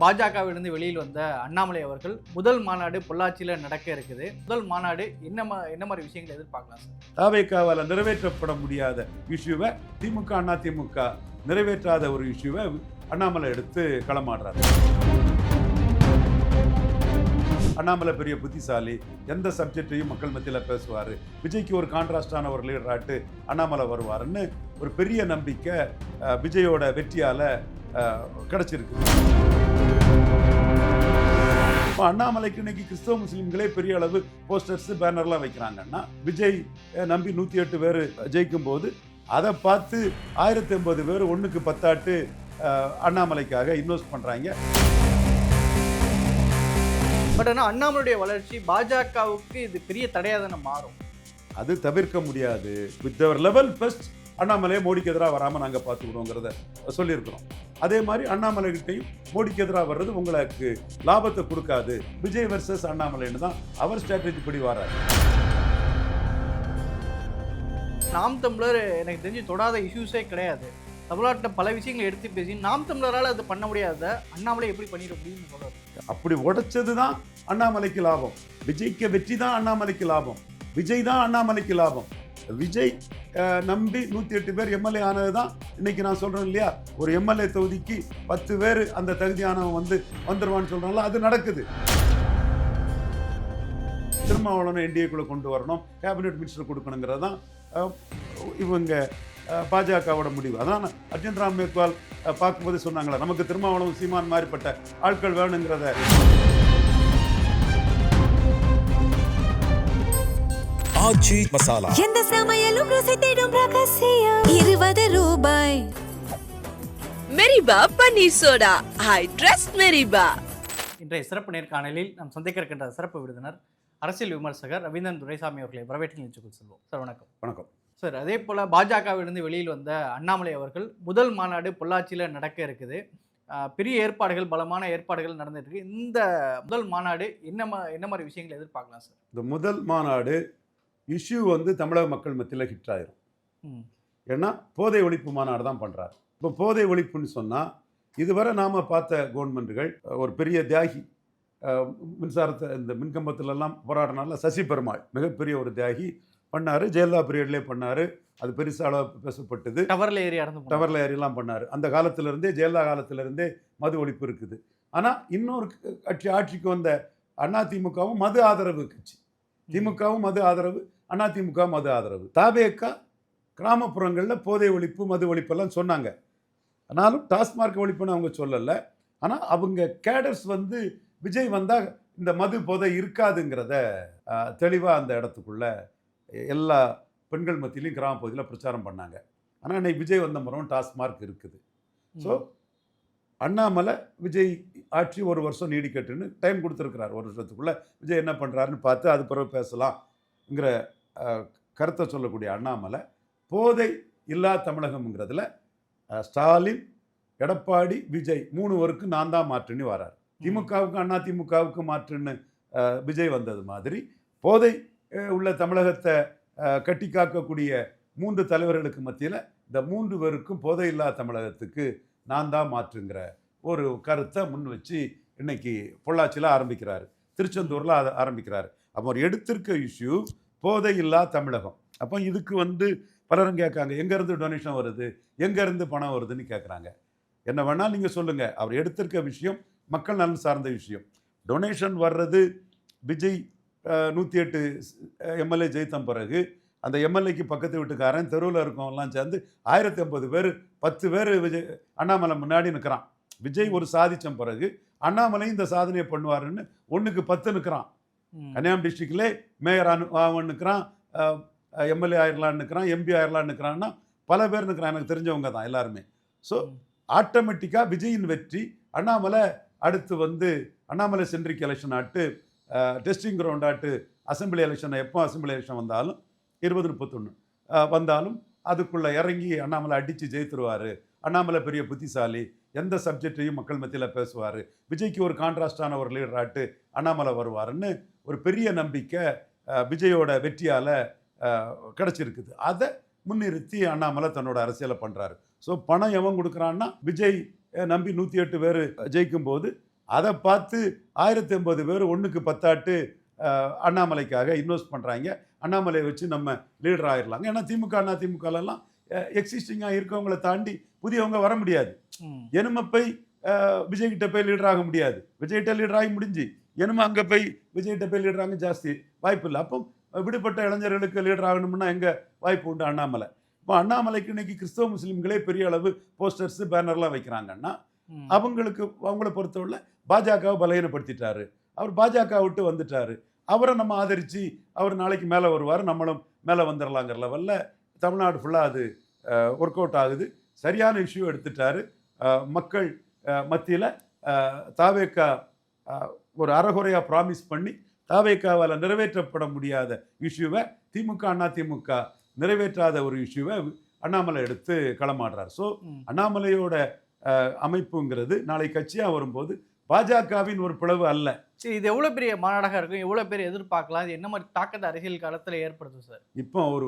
பாஜகவிலிருந்து வெளியில் வந்த அண்ணாமலை அவர்கள் முதல் மாநாடு பொள்ளாச்சியில் நடக்க இருக்குது. முதல் மாநாடு என்ன மாதிரி விஷயங்களை எதிர்பார்க்கலாம் சார்? தாவேக்காவால் நிறைவேற்றப்பட முடியாத இஷ்யூவை திமுக அதிமுக நிறைவேற்றாத ஒரு இஷ்யூவை அண்ணாமலை எடுத்து களமாடுறாரு. அண்ணாமலை பெரிய புத்திசாலி, எந்த சப்ஜெக்டையும் மக்கள் மத்தியில் பேசுவார், விஜய்க்கு ஒரு கான்ட்ராஸ்டான ஒரு லீடராட்டு அண்ணாமலை வருவாருன்னு ஒரு பெரிய நம்பிக்கை விஜயோட வெற்றியால் கிடைச்சிருக்கு. அண்ணாமலைக்கு இன்னைக்கு கிறிஸ்தவ முஸ்லீம்களே பெரிய அளவு போஸ்டர்ஸ் பேனர்லாம் வைக்கிறாங்கன்னா, விஜய் நம்பி 108 பேர் ஜெயிக்கும் போது அதை பார்த்து 1080 பேர் 1க்கு 10 அண்ணாமலைக்காக இன்வெஸ்ட் பண்றாங்க. பட் ஆனால் அண்ணாமலையுடைய வளர்ச்சி பாஜகவுக்கு இது பெரிய தடையாக தானே மாறும். அது தவிர்க்க முடியாது. வித் அவர் லெவல் பெஸ்ட் அண்ணாமலையை மோடிக்கு எதிராக வராமல் நாங்கள் பார்த்துக்கிறோங்கிறத சொல்லியிருக்கிறோம். அதே மாதிரி அண்ணாமலைகிட்டையும் மோடிக்கு எதிராக வர்றது உங்களுக்கு லாபத்தை கொடுக்காது. விஜய் வர்சஸ் அண்ணாமலைன்னு தான் அவர் ஸ்ட்ராட்டஜி படி வராரு. நாம் தமிழர் எனக்கு தெரிஞ்சு தொடாத இஷ்யூஸே கிடையாது. தமிழ்நாட்டில் பல விஷயங்களை எடுத்து பேசி நாம் தமிழரால் அது பண்ண முடியாத அண்ணாமலை எப்படி பண்ணிட முடியும்னு சொல்றாரு. அப்படி உடைச்சது தான் அண்ணாமலைக்கு லாபம். விஜய்க்கு வெற்றி தான் அண்ணாமலைக்கு லாபம். விஜய் தான் அண்ணாமலைக்கு லாபம். விஜய் நம்பி 108 பேர் எம்எல்ஏ ஆனது தான் இன்னைக்கு நான் சொல்றேன் இல்லையா, ஒரு எம்எல்ஏ தொகுதிக்கு 10 பேர் அந்த தகுதியானவன் வந்துருவான்னு சொல்றாங்களா, அது நடக்குது. திருமாவளவனை என்டிஏக்குள்ள கொண்டு வரணும், கேபினெட் மினிஸ்டர் கொடுக்கணுங்கிறது தான் இவங்க பாஜகவோட முடிவு. அதான் அர்ஜுன் ராம் மேக்வால் பார்க்கும்போது சொன்னாங்களா, நமக்கு திருமாவளவன் சீமான் மாதிரிப்பட்ட ஆட்கள் வேணுங்கிறத. ஆச்சி மசாலா, எந்த சமையலும் ருசி தேடும் ரகசியம் 20 ரூபாய். மெரிபா பன்னீர் சோடா, ஐ ட்ரஸ்ட் மெரிபா. இன்றைய சிறப்பு நேர்காணலில் நாம் சந்திக்க இருக்கின்ற சிறப்பு விருந்தினர் அரசியல் விமர்சகர் ரவீந்திரன் துரைசாமி அவர்களை வரவேற்று நிகழ்ச்சிக்குள் செல்வோம். சார் வணக்கம். வணக்கம் சார். அதே போல் பாஜகவிலிருந்து வெளியில் வந்த அண்ணாமலை அவர்கள் முதல் மாநாடு பொள்ளாச்சியில் நடக்க இருக்குது. பெரிய ஏற்பாடுகள், பலமான ஏற்பாடுகள் நடந்துட்டு இருக்கு. இந்த முதல் மாநாடு என்ன மாதிரி விஷயங்களை எதிர்பார்க்கலாம் சார்? இந்த முதல் மாநாடு இஷ்யூ தமிழக மக்கள் மத்தியில் ஹிட் ஆயிரும். ஏன்னா போதை ஒழிப்பு மாநாடு தான் பண்ணுறாரு. இப்போ போதை ஒழிப்புன்னு சொன்னால், இதுவரை நாம் பார்த்த கவர்மெண்ட்டுகள் ஒரு பெரிய தியாகி, மின்சாரத்தை இந்த மின்கம்பத்திலெல்லாம் போராடினால சசி பெருமாள் மிகப்பெரிய ஒரு தியாகி பண்ணார். ஜெயலலிதா பீரியட்லேயே பண்ணார். அது பெருசாக அளவு பேசப்பட்டது. டவரில் ஏறிலாம் பண்ணார். அந்த காலத்திலேருந்தே, ஜெயலலிதா காலத்திலேருந்தே மது ஒழிப்பு இருக்குது. ஆனால் இன்னொரு ஆட்சிக்கு வந்த அதிமுகவும் மது ஆதரவு கட்சி. திமுகவும் மது ஆதரவு, அதிமுக மது ஆதரவு. தாவேக்கா கிராமப்புறங்களில் போதை ஒழிப்பு, மது ஒழிப்பெல்லாம் சொன்னாங்க. ஆனாலும் டாஸ்மார்க் ஒழிப்புன்னு அவங்க சொல்லலை. ஆனால் அவங்க கேடர்ஸ் விஜய் வந்தால் இந்த மது போதை இருக்காதுங்கிறத தெளிவாக அந்த இடத்துக்குள்ள எல்லா பெண்கள் மத்தியிலையும் கிராம பகுதியில் பிரச்சாரம் பண்ணாங்க. ஆனால் இன்னைக்கு விஜய் வந்த முறம் டாஸ்மார்க் இருக்குது. ஸோ அண்ணாமலை விஜய் ஆட்சி ஒரு வருஷம் நீடிக்கட்டுன்னு டைம் கொடுத்துருக்கிறார். ஒரு வருஷத்துக்குள்ளே விஜய் என்ன பண்ணுறாருன்னு பார்த்து அது பிறகு பேசலாம்ங்கிற கருத்தை சொல்லக்கூடிய அண்ணாமலை போதை இல்லா தமிழகம்ங்கிறதுல ஸ்டாலின், எடப்பாடி, விஜய் 3 பேருக்கு நான் தான் மாற்றுன்னு வரார். திமுகவுக்கு அதிமுகவுக்கு மாற்றுன்னு விஜய் வந்தது மாதிரி போதை உள்ள தமிழகத்தை கட்டி காக்கக்கூடிய 3 தலைவர்களுக்கு மத்தியில் இந்த 3 பேருக்கும் போதை இல்லா தமிழகத்துக்கு நான் தான் மாற்றுங்கிற ஒரு கருத்தை முன் வச்சு இன்னைக்கு பொள்ளாச்சியில் ஆரம்பிக்கிறாரு, திருச்செந்தூரில் ஆரம்பிக்கிறாரு. அப்போ ஒரு எடுத்திருக்க இஷ்யூ போதை இல்லா தமிழகம். அப்போ இதுக்கு பலரும் கேட்காங்க, எங்கேருந்து டொனேஷன் வருது, எங்கேருந்து பணம் வருதுன்னு கேட்குறாங்க. என்ன வேணால் நீங்கள் சொல்லுங்கள், அவர் எடுத்திருக்க விஷயம் மக்கள் நலன் சார்ந்த விஷயம். டொனேஷன் வர்றது விஜய் 108 எம்எல்ஏ ஜெயித்த பிறகு அந்த எம்எல்ஏக்கு பக்கத்து வீட்டுக்காரன், தெருவில் இருக்கவங்கலாம் சேர்ந்து 1080 பேர் 10 பேர் விஜய் அண்ணாமலை முன்னாடி நிற்கிறான். விஜய் ஒரு சாதிச்ச பிறகு அண்ணாமலை இந்த சாதனையை பண்ணுவாருன்னு 1க்கு 10 நிற்கிறான். கன்னியாகுமரி டிஸ்ட்ரிக்ட்லே மேயர் ஆவன் நிற்கிறான், எம்எல்ஏ ஆயிரலான்னு நிற்கிறான், எம்பி ஆயிரலான்னு நிற்கிறான்னா பல பேர் நிற்கிறான். எனக்கு தெரிஞ்சவங்க தான் எல்லாருமே. ஸோ ஆட்டோமேட்டிக்காக விஜயின் வெற்றி. அண்ணாமலை அடுத்து அண்ணாமலை சென்ட்ரிக் எலெக்ஷன் ஆட்டு, டெஸ்டிங் கிரவுண்ட் ஆட்டு, அசம்பிளி எலெக்ஷனை எப்போ அசம்பிளி எலெக்ஷன் வந்தாலும் 2031 வந்தாலும் அதுக்குள்ளே இறங்கி அண்ணாமலை அடித்து ஜெயித்துருவார். அண்ணாமலை பெரிய புத்திசாலி, எந்த சப்ஜெக்டையும் மக்கள் மத்தியில் பேசுவார், விஜய்க்கு ஒரு கான்ட்ராஸ்டான ஒரு லீடராட்டு அண்ணாமலை வருவாருன்னு ஒரு பெரிய நம்பிக்கை விஜயோட வெற்றியால் கிடச்சிருக்குது. அதை முன்னிறுத்தி அண்ணாமலை தன்னோட அரசியலை பண்ணுறாரு. ஸோ பணம் எவன் கொடுக்குறான்னா, விஜய் நம்பி 108 பேர் ஜெயிக்கும் போது அதை பார்த்து 1080 பேர் ஒன்றுக்கு 10 அண்ணாமலைக்காக இன்வெஸ்ட் பண்ணுறாங்க. அண்ணாமலையை வச்சு நம்ம லீடர் ஆயிடலாங்க. ஏன்னா திமுக அண்ணா திமுகலாம் எக்ஸிஸ்டிங்காக இருக்கவங்களை தாண்டி புதியவங்க வர முடியாது. எனும போய் விஜய்கிட்ட போய் லீடர் ஆக முடியாது. விஜய்கிட்ட லீடர் ஆகி முடிஞ்சு எனும அங்கே போய் விஜய்கிட்ட போய் லீடர் ஆக ஜாஸ்தி வாய்ப்பு இல்லை. அப்போ விடுபட்ட இளைஞர்களுக்கு லீடர் ஆகணும்னா எங்கே வாய்ப்பு உண்டு? அண்ணாமலை. இப்போ அண்ணாமலைக்கு இன்னைக்கு கிறிஸ்தவ முஸ்லீம்களே பெரிய அளவு போஸ்டர்ஸ் பேனர்லாம் வைக்கிறாங்கன்னா அவங்கள பொறுத்தவரை பாஜகவை பலகீனப்படுத்திட்டாரு. அவர் பாஜக விட்டு வந்துட்டாரு. அவரை நம்ம ஆதரித்து அவர் நாளைக்கு மேலே வருவார், நம்மளும் மேலே வந்துடலாங்கிற லெவலில் தமிழ்நாடு ஃபுல்லாக அது ஒர்க் அவுட் ஆகுது. சரியான இஷ்யூ எடுத்துட்டாரு. மக்கள் மத்தியில் தாவேக்கா ஒரு அறகுறையாக ப்ராமிஸ் பண்ணி தாவேக்காவால் நிறைவேற்றப்பட முடியாத இஷ்யூவை திமுக அண்ணா திமுக நிறைவேற்றாத ஒரு இஷ்யூவை அண்ணாமலை எடுத்து களமாடுறார். ஸோ அண்ணாமலையோட அமைப்புங்கிறது நாளை கட்சியாக வரும்போது பாஜகவின் ஒரு பிளவு அல்ல. சரி, இது எவ்வளோ பெரிய மாநாடாக இருக்கும்? எவ்வளோ பேர் எதிர்பார்க்கலாம்? இது என்ன மாதிரி தாக்கத்தை அரசியல் காலத்தில் ஏற்படுத்தும் சார்? இப்போ அவர்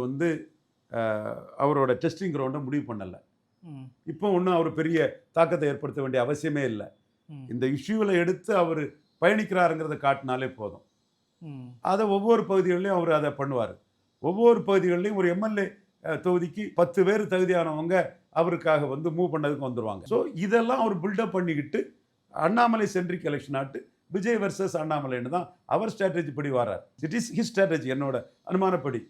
அவரோட டெஸ்டிங் கிரவுண்டை முடிவு பண்ணலை. இப்போ ஒன்றும் அவர் பெரிய தாக்கத்தை ஏற்படுத்த வேண்டிய அவசியமே இல்லை. இந்த இஷ்யூவில் எடுத்து அவர் பயணிக்கிறாருங்கிறத காட்டினாலே போதும். அதை ஒவ்வொரு பகுதிகளிலையும் அவர் அதை பண்ணுவார். ஒவ்வொரு பகுதிகளிலையும் ஒரு எம்எல்ஏ தொகுதிக்கு 10 பேர் தகுதியானவங்க அவருக்காக மூவ் பண்ணதுக்கு வந்துடுவாங்க. ஸோ இதெல்லாம் அவர் பில்டப் பண்ணிக்கிட்டு அண்ணாமலை சென்ட்ரிக் எலெக்ஷன் ஆட்டு விஜய் வர்சஸ் அண்ணாமலைன்னு தான் அவர் ஸ்ட்ராட்டஜி படி வர்றார். It is his strategy. என்னோட அனுமானப்படி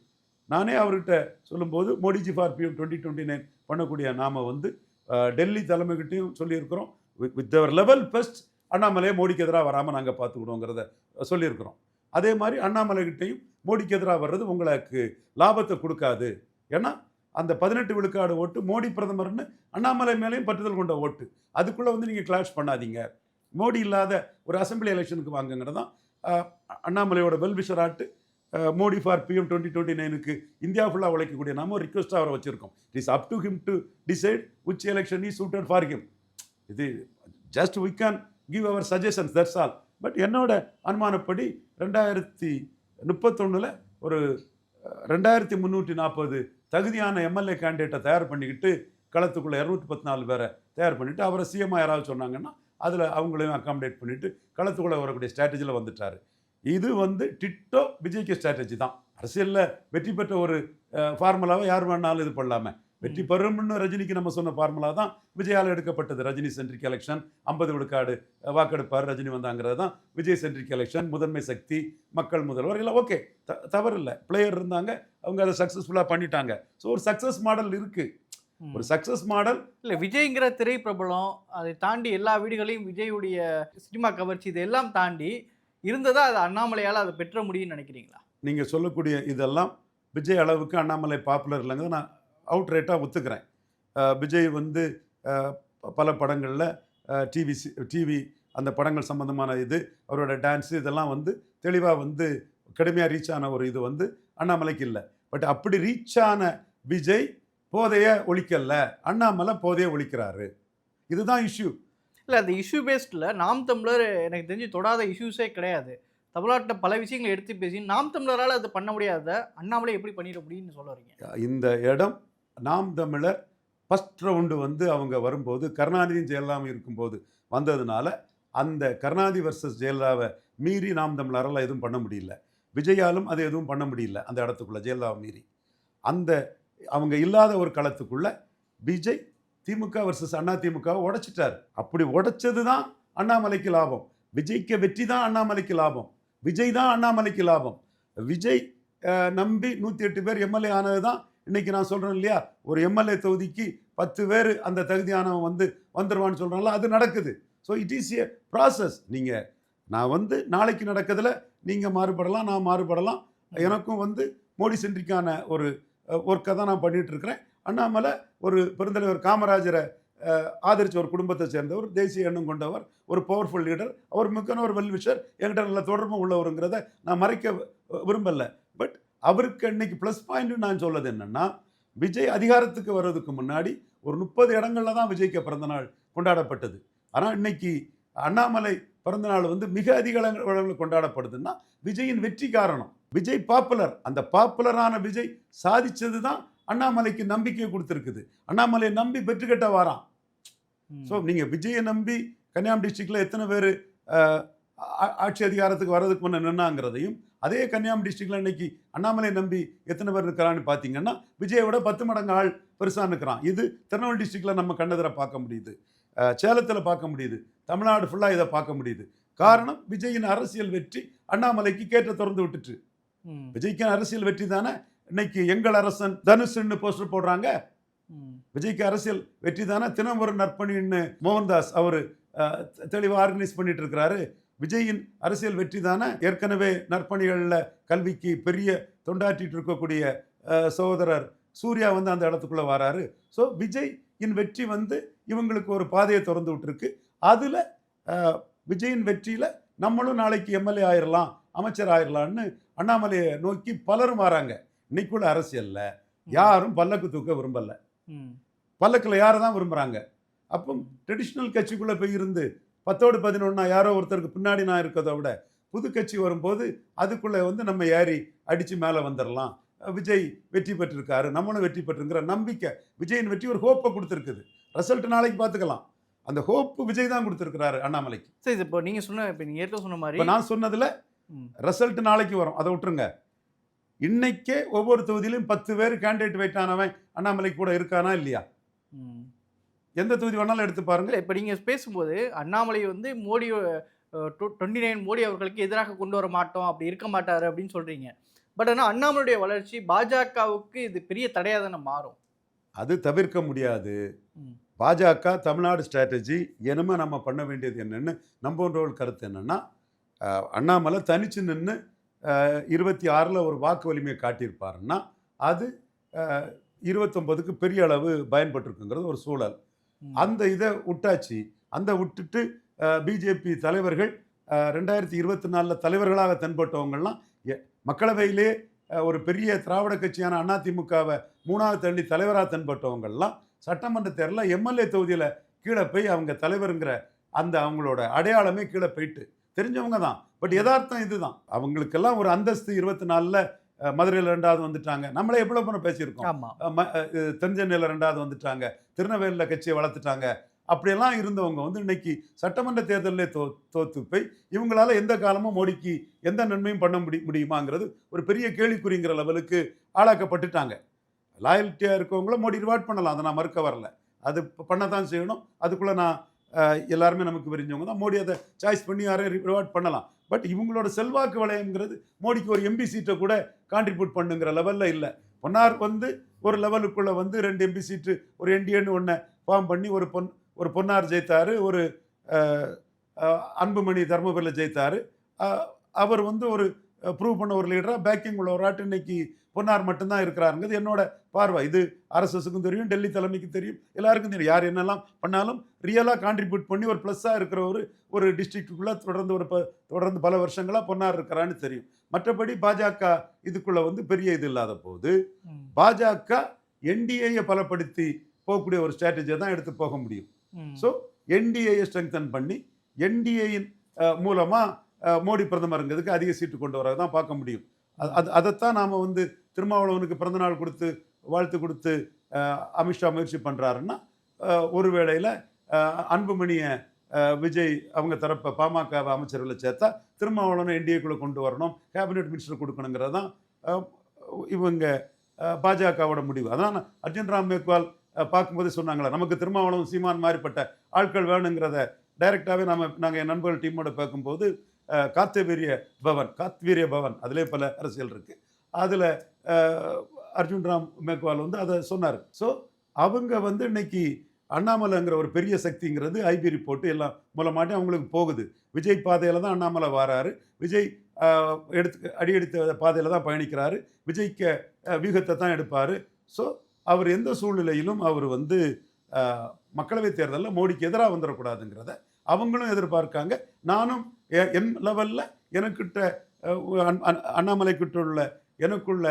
நானே அவர்கிட்ட சொல்லும்போது மோடிஜி ஃபார் பிஎம் 2029 பண்ணக்கூடிய நாம டெல்லி தலைமைகிட்டையும் சொல்லியிருக்கிறோம். வித் அவர் லெவல் பெஸ்ட் அண்ணாமலையை மோடிக்கு எதிராக வராமல் நாங்கள் பார்த்துக்கிடுவோங்கிறத சொல்லியிருக்கிறோம். அதே மாதிரி அண்ணாமலைகிட்டையும் மோடிக்கு எதிராக வர்றது உங்களுக்கு லாபத்தை கொடுக்காது. ஏன்னா அந்த 18 விழுக்காடு ஓட்டு மோடி பிரதமர்னு அண்ணாமலை மேலேயும் பற்றுதல் கொண்ட ஓட்டு. அதுக்குள்ளே நீங்கள் கிளாஷ் பண்ணாதீங்க. மோடி இல்லாத ஒரு அசம்பிளி எலெக்ஷனுக்கு வாங்குங்கிறது தான் அண்ணாமலையோட வெல்விஷர் ஆட்டு. மோடி ஃபார் பிஎம் 2029க்கு இந்தியா ஃபுல்லாக உழைக்கக்கூடிய நாம ரிக்வஸ்ட்டாக அவரை வச்சுருக்கோம். It is up to him to decide which election is suited for him. இது just we can give our suggestions, that's all. But என்னோட அனுமானப்படி 2031 ஒரு 2340 தகுதியான எம்எல்ஏ கேண்டிடேட்டை தயார் பண்ணிக்கிட்டு களத்துக்குள்ளே 214 பேரை தயார் பண்ணிவிட்டு அவரை சிஎம்மாக யாராவது சொன்னாங்கன்னா அதில் அவங்களையும் அக்காமடேட் பண்ணிவிட்டு களத்துக்குள்ளே வரக்கூடிய ஸ்ட்ராட்டஜியில் வந்துட்டார். இது டிட்டோ விஜய்க்கு ஸ்ட்ராட்டஜி தான். அரசியலில் வெற்றி பெற்ற ஒரு ஃபார்முலாவை யார் வேணாலும் இது பண்ணலாமே. வெற்றி பெறும்னு ரஜினிக்கு நம்ம சொன்ன ஃபார்முலா தான் விஜயால் எடுக்கப்பட்டது. ரஜினி சென்ட்ரிக் எலெக்ஷன், 50 விழுக்காடு வாக்கெடுப்பார், ரஜினி வந்தாங்கிறது தான் விஜய் சென்ட்ரிக் எலெக்ஷன். முதன்மை சக்தி, மக்கள் முதல்வர், இல்லை ஓகே, தவறு இல்லை. பிளேயர் இருந்தாங்க, அவங்க அதை சக்ஸஸ்ஃபுல்லாக பண்ணிட்டாங்க. ஸோ ஒரு சக்ஸஸ் மாடல் இருக்குது. ஒரு சக்ஸஸ் மாடல் இல்லை. விஜய்ங்கிற திரை பிரபலம், அதை தாண்டி எல்லா வீடுகளையும் விஜயுடைய சினிமா கவர்ச்சி இதெல்லாம் தாண்டி இருந்ததா அது அண்ணாமலையால் அதை பெற்ற முடியும்னு நினைக்கிறீங்களா? நீங்கள் சொல்லக்கூடிய இதெல்லாம் விஜய் அளவுக்கு அண்ணாமலை பாப்புலர் இல்லைங்க. நான் அவுட் ரேட்டாக ஒத்துக்கிறேன். விஜய் பல படங்களில் டிவி அந்த படங்கள் சம்மந்தமான இது, அவரோட டான்ஸு இதெல்லாம் தெளிவாக கடுமையாக ரீச் ஆன ஒரு இது அண்ணாமலைக்கு இல்லை. பட் அப்படி ரீச் ஆன விஜய் போதைய ஒழிக்கல, அண்ணாமலை போதைய ஒழிக்கிறாரு. இதுதான் இஷ்யூ. இல்லை, அந்த இஷ்யூ பேஸ்டில் நாம் தமிழர் எனக்கு தெரிஞ்சு தொடாத இஷ்யூஸே கிடையாது. தமிழ்நாட்டில் பல விஷயங்களை எடுத்து பேசி நாம் தமிழரால் அது பண்ண முடியாத அண்ணாமலை எப்படி பண்ணிட முடியும்னு சொல்ல வரீங்க? இந்த இடம் நாம் தமிழர் ஃபஸ்ட் ரவுண்டு அவங்க வரும்போது கருணாநிதியும் ஜெயலலிதாவும் இருக்கும்போது வந்ததுனால அந்த கருணாநிதி வர்சஸ் ஜெயலலிதாவை மீறி நாம் தமிழரால் எதுவும் பண்ண முடியல. விஜயாலும் அது எதுவும் பண்ண முடியல. அந்த இடத்துக்குள்ளே ஜெயலலிதாவை மீறி அவங்க இல்லாத ஒரு களத்துக்குள்ளே விஜய் திமுக வர்சஸ் அண்ணா திமுகவை உடைச்சிட்டார். அப்படி உடைச்சது தான் அண்ணாமலைக்கு லாபம். விஜய்க்கு வெற்றி தான் அண்ணாமலைக்கு லாபம். விஜய் தான் அண்ணாமலைக்கு லாபம். விஜய் நம்பி 108 பேர் எம்எல்ஏ ஆனது தான் இன்னைக்கு நான் சொல்கிறேன் இல்லையா, ஒரு எம்எல்ஏ தொகுதிக்கு 10 பேர் அந்த தகுதியானவன் வந்துடுவான்னு சொல்கிறாங்களா, அது நடக்குது. So it is a process. நான் நாளைக்கு நடக்கிறதுல நீங்கள் மாறுபடலாம், நான் மாறுபடலாம். எனக்கும் மோடி சென்ட்ரிக்கான ஒரு ஒர்க்கை தான் நான் பண்ணிகிட்டு இருக்கிறேன். அண்ணாமலை ஒரு பெருந்தலைவர் காமராஜரை ஆதரித்த ஒரு குடும்பத்தை சேர்ந்தவர், தேசிய எண்ணம் கொண்டவர், ஒரு பவர்ஃபுல் லீடர். அவர் மிக்கன ஒரு வெல்விஷர், என்கிட்ட நல்ல தொடர்பு உள்ளவருங்கிறத நான் மறைக்க விரும்பலை. பட் அவருக்கு இன்னைக்கு ப்ளஸ் பாயிண்ட்னு நான் சொல்வது என்னென்னா, விஜய் அதிகாரத்துக்கு வர்றதுக்கு முன்னாடி ஒரு 30 இடங்களில் தான் விஜய்க்கு பிறந்தநாள் கொண்டாடப்பட்டது. ஆனால் இன்னைக்கு அண்ணாமலை பிறந்தநாள் மிக அதிக இடங்களில் கொண்டாடப்படுதுன்னா விஜயின் வெற்றி காரணம். விஜய் பாப்புலர். அந்த பாப்புலரான விஜய் சாதிச்சது தான் அண்ணாமலைக்கு நம்பிக்கையை கொடுத்துருக்குது. அண்ணாமலையை நம்பி பெற்றுக்கிட்ட வாரான். ஸோ நீங்கள் விஜயை நம்பி கன்னியாகுமரி டிஸ்ட்ரிக்டில் எத்தனை பேர் ஆட்சி அதிகாரத்துக்கு வர்றதுக்கு முன்னே நின்னாங்கிறதையும், அதே கன்னியாகுமரி டிஸ்ட்ரிக்டில் இன்னைக்கு அண்ணாமலை நம்பி எத்தனை பேர் இருக்கிறான்னு பார்த்தீங்கன்னா விஜயோட 10 மடங்கு ஆள் பெருசாக நிற்கிறான். இது திருநெல்வேலி டிஸ்ட்ரிக்டில் நம்ம கண்ணெதிர பார்க்க முடியுது, சேலத்தில் பார்க்க முடியுது, தமிழ்நாடு ஃபுல்லாக இதை பார்க்க முடியுது. காரணம், விஜயின் அரசியல் வெற்றி அண்ணாமலைக்கு கேட்ட திறந்து விட்டுட்டு. விஜய்க்கு அரசியல் வெற்றி தானே இன்னைக்கு எங்கள் அரசன் தனுஷ்னு போஸ்டர் போடுறாங்க. விஜய்க்கு அரசியல் வெற்றி தானே தினம் ஒரு நற்பணின்னு மோகன்தாஸ் அவர் தெளிவாக ஆர்கனைஸ் பண்ணிட்டு இருக்கிறாரு. விஜயின் அரசியல் வெற்றி தானே ஏற்கனவே நற்பணிகளில் கல்விக்கு பெரிய தொண்டாற்றிட்டு இருக்கக்கூடிய சகோதரர் சூர்யா வந்து அந்த இடத்துக்குள்ளே வராரு. ஸோ விஜயின் வெற்றி வந்து இவங்களுக்கு ஒரு பாதையை திறந்து விட்டுருக்கு. அதில் விஜயின் வெற்றியில் நம்மளும் நாளைக்கு எம்எல்ஏ ஆயிடலாம், அமைச்சர் ஆயிடலான்னு அண்ணாமலையை நோக்கி பலரும் வராங்க. இன்னைக்குள்ள அரசியலில் யாரும் பல்லக்கு தூக்க விரும்பலை. பல்லக்கில் யாரை தான் விரும்புகிறாங்க? அப்போ ட்ரெடிஷ்னல் கட்சிக்குள்ளே போய் இருந்து 10ஓடு 11 யாரோ ஒருத்தருக்கு பின்னாடி நான் இருக்கிறத விட புது கட்சி வரும்போது அதுக்குள்ளே வந்து நம்ம ஏறி அடித்து மேலே வந்துடலாம். விஜய் வெற்றி பெற்றிருக்காரு, நம்மளும் வெற்றி பெற்றுங்கிற நம்பிக்கை விஜயின் வெற்றி ஒரு ஹோப்பை கொடுத்துருக்குது. ரிசல்ட் நாளைக்கு பார்த்துக்கலாம். அந்த ஹோப்பு விஜய் தான் கொடுத்துருக்கிறாரு அண்ணாமலைக்கு. சரி, இப்போ நீங்கள் ஏற்கனவே சொன்ன மாதிரி இப்போ நான் சொன்னதில் ரிசல்ட் நாளைக்கு வரும், அதை விட்டுருங்க. இன்னைக்கே ஒவ்வொரு தொகுதியிலும் 10 பேர் கேண்டிடேட் வெயிட் ஆனவன் அண்ணாமலைக்கு கூட இருக்கானா இல்லையா? எந்த தொகுதி வேணாலும் எடுத்து பாருங்க. இப்போ நீங்கள் பேசும்போது அண்ணாமலை வந்து மோடி 29 மோடி அவர்களுக்கு எதிராக கொண்டு வர மாட்டோம், அப்படி இருக்க மாட்டாரு அப்படின்னு சொல்றீங்க. பட் ஆனால் அண்ணாமலையுடைய வளர்ச்சி பாஜகவுக்கு இது பெரிய தடையாக தானே மாறும். அது தவிர்க்க முடியாது. பாஜக தமிழ்நாடு ஸ்ட்ராட்டஜி என்னமே நம்ம பண்ண வேண்டியது என்னன்னு நம்போன்றவர்கள் கருத்து என்னன்னா, அண்ணாமலை தனிச்சு நின்று 26 ஒரு வாக்கு வலிமையை காட்டியிருப்பாருன்னா அது 29க்கு பெரிய அளவு பயன்பட்டுருக்குங்கிறது ஒரு சூழல். அந்த இதை விட்டாச்சு. அந்த விட்டுட்டு பிஜேபி தலைவர்கள் 2024 தலைவர்களாக தென்பட்டவங்கள்லாம் மக்களவையிலே ஒரு பெரிய திராவிட கட்சியான அதிமுகவை 3வது தள்ளி தலைவராக தென்பட்டவங்கள்லாம் சட்டமன்ற தேர்தலில் எம்எல்ஏ தொகுதியில் கீழே போய் அவங்க தலைவருங்கிற அந்த அவங்களோட அடையாளமே கீழே போயிட்டு தெரிஞ்சவங்க தான். பட் யதார்த்தம் இதுதான். அவங்களுக்கெல்லாம் ஒரு அந்தஸ்து 24 மதுரையில் 2வது வந்துட்டாங்க. நம்மளே எவ்வளோ பண்ண பேசியிருக்கோம். தென்சென்னையில் 2வது வந்துட்டாங்க, திருநெல்வேலியில் கட்சியை வளர்த்துட்டாங்க. அப்படியெல்லாம் இருந்தவங்க வந்து இன்னைக்கு சட்டமன்ற தேர்தலிலே தோத்து போய் இவங்களால எந்த காலமும் மோடிக்கு எந்த நன்மையும் பண்ண முடியுமாங்கிறது ஒரு பெரிய கேள்விக்குறிங்கிற லெவலுக்கு ஆளாக்கப்பட்டுட்டாங்க. லாயல்ட்டியாக இருக்கவங்கள மோடி ரிவார்ட் பண்ணலாம், அதை நான் மறுக்க வரல, அது பண்ணத்தான் செய்யணும். அதுக்குள்ளே நான் எல்லாருமே நமக்கு விரிஞ்சவங்க தான். மோடி அதை சாய்ஸ் பண்ணி யாரையும் ரிவார்ட் பண்ணலாம். பட் இவங்களோட செல்வாக்கு வளையங்கிறது மோடிக்கு ஒரு எம்பி சீட்டை கூட கான்ட்ரிபியூட் பண்ணுங்கிற லெவலில் இல்லை. பொன்னார் வந்து ஒரு லெவலுக்குள்ளே வந்து 2 எம்பி சீட்டு ஒரு என்டிஏன்னு ஒன்று ஃபார்ம் பண்ணி ஒரு பொன்னார் ஜெயித்தார், ஒரு அன்புமணி தர்மபுரியில் ஜெயித்தார். அவர் வந்து ஒரு ப்ரூவ் பண்ண ஒரு லீடராக பேக்கிங் உள்ள ஒரு ஆட்டு இன்னைக்கு பொன்னார் மட்டும்தான் இருக்கிறாருங்கிறது என்னோட பார்வை. இது ஆர்எஸ்எஸுக்கும் தெரியும், டெல்லி தலைமைக்கு தெரியும், எல்லாருக்கும் தெரியும். யார் என்னெல்லாம் பண்ணாலும் ரியலாக கான்ட்ரிபியூட் பண்ணி ஒரு ப்ளஸ்ஸாக இருக்கிற ஒரு டிஸ்ட்ரிக்டுக்குள்ளே தொடர்ந்து பல வருஷங்களாக பொன்னார் இருக்கிறான்னு தெரியும். மற்றபடி பாஜக இதுக்குள்ளே வந்து பெரிய இது இல்லாத போது பாஜக என்டிஏயை பலப்படுத்தி போகக்கூடிய ஒரு ஸ்ட்ராட்டஜியை தான் எடுத்து போக முடியும். ஸோ என்டிஏயை ஸ்ட்ரெங்தன் பண்ணி என்டிஏயின் மூலமாக மோடி பிரதமருங்கிறதுக்கு அதிக சீட்டு கொண்டு வரதை தான் பார்க்க முடியும். அதைத்தான் நாம் வந்து திருமாவளவனுக்கு பிறந்தநாள் கொடுத்து வாழ்த்து கொடுத்து அமித்ஷா முயற்சி பண்ணுறாருன்னா, ஒரு வேளையில் அன்புமணியை விஜய் அவங்க தரப்ப பாமக அமைச்சர்களை சேர்த்தா திருமாவளவனை என்டிஏக்குள்ளே கொண்டு வரணும், கேபினெட் மினிஸ்டர் கொடுக்கணுங்கிறது தான் இவங்க பாஜகவோட முடிவு. அதனால் அர்ஜுன் ராம் மேக்வால் பார்க்கும்போதே சொன்னாங்களே, நமக்கு திருமாவளவன் சீமான் மாதிரிப்பட்ட ஆட்கள் வேணுங்கிறத டைரெக்டாகவே நாங்கள் என் நண்பர்கள் டீமோட பார்க்கும்போது காத்வீரிய பவன் அதிலே பல அரசியல் இருக்குது, அதில் அர்ஜுன் ராம் மேக்வால் வந்து அதை சொன்னார். ஸோ அவங்க வந்து இன்னைக்கு அண்ணாமலைங்கிற ஒரு பெரிய சக்திங்கிறது ஐபி ரிப்போர்ட்டு எல்லாம் மூலமாட்டி அவங்களுக்கு போகுது. விஜய் பாதையில் தான் அண்ணாமலை வராரு, விஜய் அடியெடுத்த பாதையில் தான் பயணிக்கிறாரு, விஜய்க்கு வியூகத்தை தான் எடுப்பார். ஸோ அவர் எந்த சூழ்நிலையிலும் அவர் வந்து மக்களவைத் தேர்தலில் மோடிக்கு எதிராக வந்துடக்கூடாதுங்கிறத அவங்களும் எதிர்பார்க்காங்க. நானும் என் லெவலில் எனக்கிட்ட அண்ணாமலைக்கிட்ட எனக்குள்ள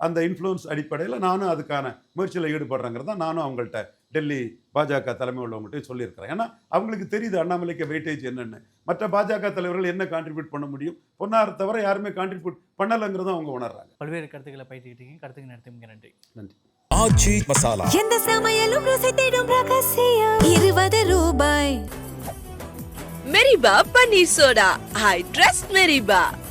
அந்த இன்ஃப்ளூயன்ஸ் அடிப்படையில் நானும் அதுக்கான முயற்சியில் ஈடுபடுறேங்கிறத நானும் அவங்கள்ட்ட டெல்லி பாஜக தலைமை உள்ளவங்கள்ட்ட சொல்லியிருக்கிறேன். ஏன்னா அவங்களுக்கு தெரியுது அண்ணாமலைக்கு வெயிட்டேஜ் என்னென்னு, மற்ற பாஜக தலைவர்கள் என்ன கான்ட்ரிபியூட் பண்ண முடியும், பொன்னார் தவிர யாருமே கான்ட்ரிபியூட் பண்ணலைங்கிறதும் அவங்க உணர்றாங்க. பல்வேறு கருத்துக்களை பயிற்சிக்கிட்டீங்க, கருத்துக்கு நடத்துங்க. நன்றி. நன்றி. ஆச்சி மசாலா. எந்த சமையலும் ருசி தேடும் ரகசியம் 20 ரூபாய். Meriba Paneer Soda. I trust Meriba.